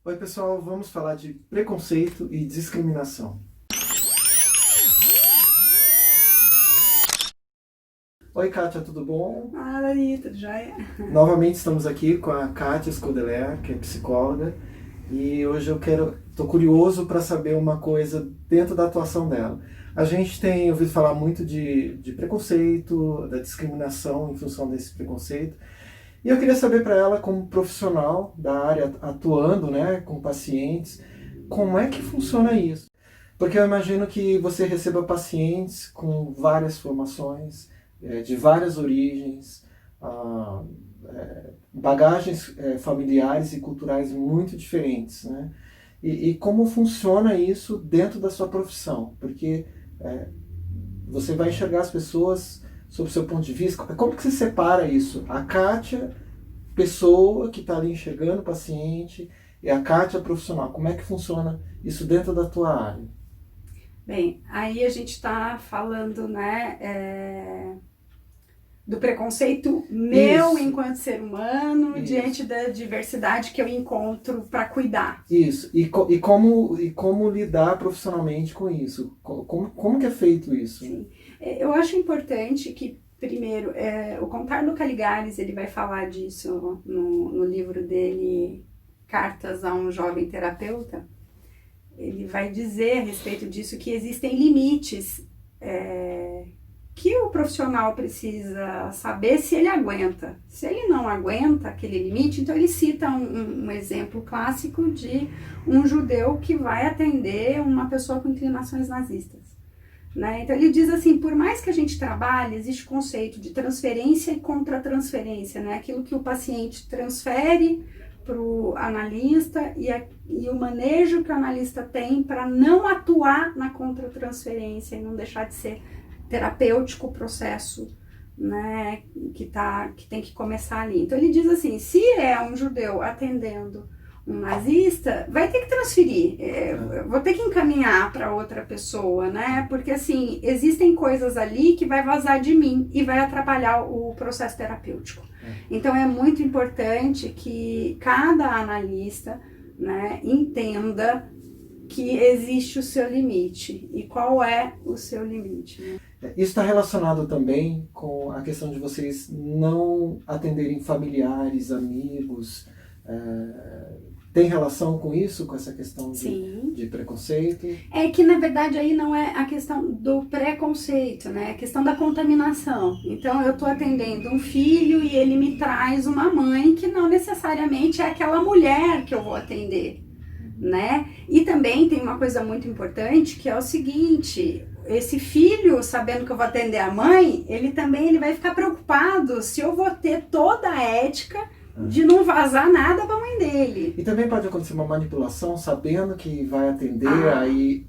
Oi, pessoal, vamos falar de preconceito e discriminação. Oi, Kátia, tudo bom? Dani, tudo jóia? Novamente estamos aqui com a Kátia Scodeler, que é psicóloga, e hoje estou curioso para saber uma coisa dentro da atuação dela. A gente tem ouvido falar muito de preconceito, da discriminação em função desse preconceito, e eu queria saber para ela, como profissional da área, atuando, né, com pacientes, como é que funciona isso? Porque eu imagino que você receba pacientes com várias formações, de várias origens, ah, bagagens familiares e culturais muito diferentes, né? E como funciona isso dentro da sua profissão? Porque é, você vai enxergar as pessoas sob o seu ponto de vista. Como que você separa isso? A Kátia, pessoa que está ali enxergando o paciente, e a Kátia, profissional. Como é que funciona isso dentro da tua área? Bem, aí a gente está falando, né, do preconceito meu Isso, enquanto ser humano isso. diante da diversidade que eu encontro para cuidar. Isso. E como lidar profissionalmente com isso? Como que é feito isso? Né? Sim, eu acho importante que, primeiro, o Contardo Caligares, ele vai falar disso no livro dele, Cartas a um Jovem Terapeuta. Ele vai dizer a respeito disso que existem limites que o profissional precisa saber se ele aguenta. Se ele não aguenta aquele limite, então ele cita um exemplo clássico de um judeu que vai atender uma pessoa com inclinações nazistas. Né? Então ele diz assim, por mais que a gente trabalhe, existe o conceito de transferência e contra-transferência, né? Aquilo que o paciente transfere para o analista e o manejo que o analista tem para não atuar na contra-transferência e não deixar de ser terapêutico o processo, né, que tem que começar ali. Então ele diz assim, se é um judeu atendendo um nazista, vai ter que transferir, eu vou ter que encaminhar para outra pessoa, né, porque assim, existem coisas ali que vai vazar de mim e vai atrapalhar o processo terapêutico. Então é muito importante que cada analista, né, entenda que existe o seu limite. E qual é o seu limite? Né? Isso está relacionado também com a questão de vocês não atenderem familiares, amigos. Tem relação com isso, com essa questão Sim. de preconceito? É que na verdade aí não é a questão do preconceito, né? É a questão da contaminação. Então eu estou atendendo um filho e ele me traz uma mãe que não necessariamente é aquela mulher que eu vou atender, né? E também tem uma coisa muito importante que é o seguinte, esse filho, sabendo que eu vou atender a mãe, ele vai ficar preocupado se eu vou ter toda a ética de não vazar nada para a mãe dele. E também pode acontecer uma manipulação, sabendo que vai atender, aí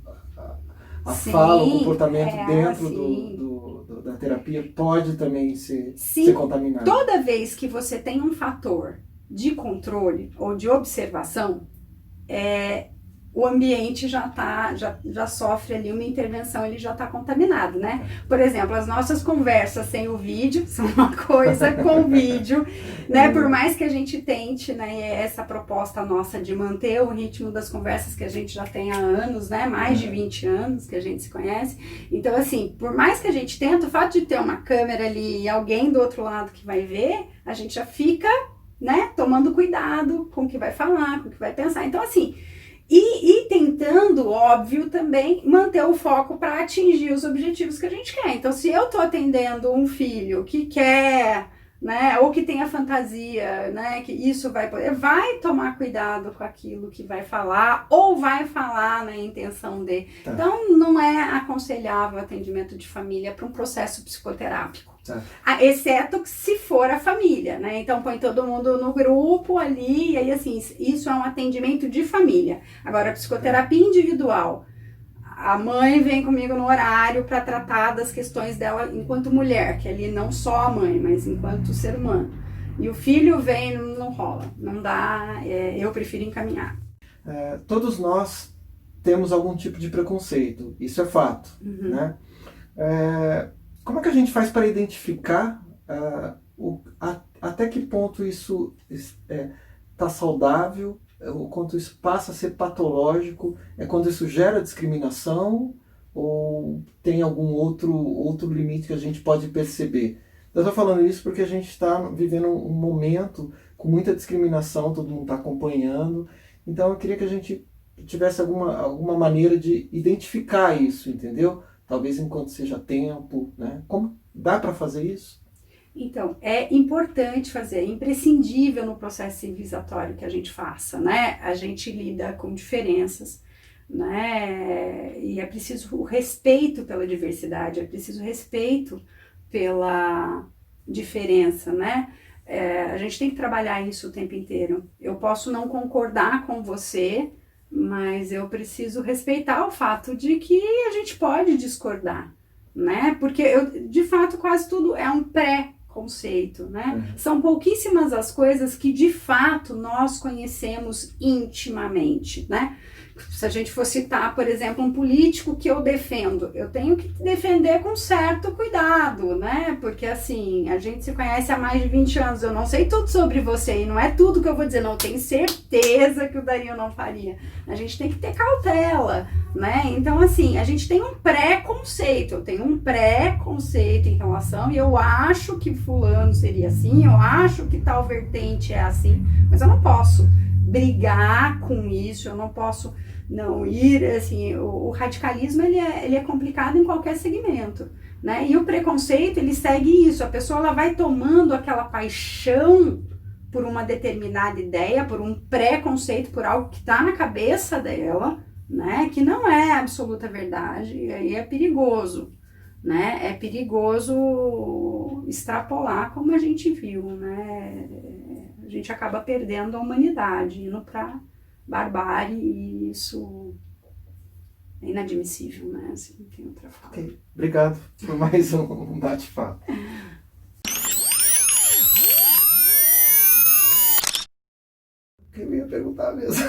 a sim, fala, o comportamento dentro sim. da terapia pode também ser Sim, contaminado. toda vez que você tem um fator de controle ou de observação, o ambiente já sofre ali uma intervenção, ele já está contaminado, né? Por exemplo, as nossas conversas sem o vídeo são uma coisa, com o vídeo, né? Por mais que a gente tente, né, essa proposta nossa de manter o ritmo das conversas que a gente já tem há anos, né? Mais de 20 anos que a gente se conhece. Então, assim, por mais que a gente tente, o fato de ter uma câmera ali e alguém do outro lado que vai ver, a gente já fica, né, tomando cuidado com o que vai falar, com o que vai pensar. Então, assim, e tentando, óbvio, também manter o foco para atingir os objetivos que a gente quer. Então, se eu estou atendendo um filho que quer, né, ou que tem a fantasia, né, que isso vai tomar cuidado com aquilo que vai falar, ou vai falar na intenção de. Tá. Então, não é aconselhável atendimento de família para um processo psicoterápico. Tá. Exceto se for a família, né? Então põe todo mundo no grupo ali, e aí assim, isso é um atendimento de família. Agora, a psicoterapia individual, a mãe vem comigo no horário para tratar das questões dela enquanto mulher, que ali não só a mãe, mas enquanto ser humano. E o filho vem, não rola, não dá, eu prefiro encaminhar. Todos nós temos algum tipo de preconceito, isso é fato, né? Como é que a gente faz para identificar até que ponto isso está saudável o quanto isso passa a ser patológico, é quando isso gera discriminação ou tem algum outro limite que a gente pode perceber? Eu estou falando isso porque a gente está vivendo um momento com muita discriminação, todo mundo está acompanhando, então eu queria que a gente tivesse alguma maneira de identificar isso, entendeu? Talvez enquanto seja tempo, né? Como dá para fazer isso? Então, é importante fazer, é imprescindível no processo civilizatório que a gente faça, né? A gente lida com diferenças, né? E é preciso o respeito pela diversidade, é preciso respeito pela diferença, né? A gente tem que trabalhar isso o tempo inteiro. Eu posso não concordar com você, mas eu preciso respeitar o fato de que a gente pode discordar, né? Porque de fato quase tudo é um pré-conceito, né? São pouquíssimas as coisas que de fato nós conhecemos intimamente, né? Se a gente for citar, por exemplo, um político que eu defendo, eu tenho que defender com certo cuidado, né? Porque assim, a gente se conhece há mais de 20 anos, eu não sei tudo sobre você e não é tudo que eu vou dizer, não, eu tenho certeza que o Dario não faria. A gente tem que ter cautela, né? Então, assim, a gente tem um pré-conceito, eu tenho um pré-conceito em relação e eu acho que fulano seria assim, eu acho que tal vertente é assim, mas eu não posso brigar com isso, eu não posso não ir, assim, o radicalismo ele é complicado em qualquer segmento, né? E o preconceito ele segue isso, a pessoa ela vai tomando aquela paixão por uma determinada ideia, por um preconceito, por algo que está na cabeça dela, né? Que não é absoluta verdade, e aí é perigoso, né? É perigoso extrapolar como a gente viu, né? A gente acaba perdendo a humanidade, indo para barbárie, e isso é inadmissível, né? Assim, não tem outra fala. Ok, obrigado por mais um bate-papo. Eu ia perguntar mesmo.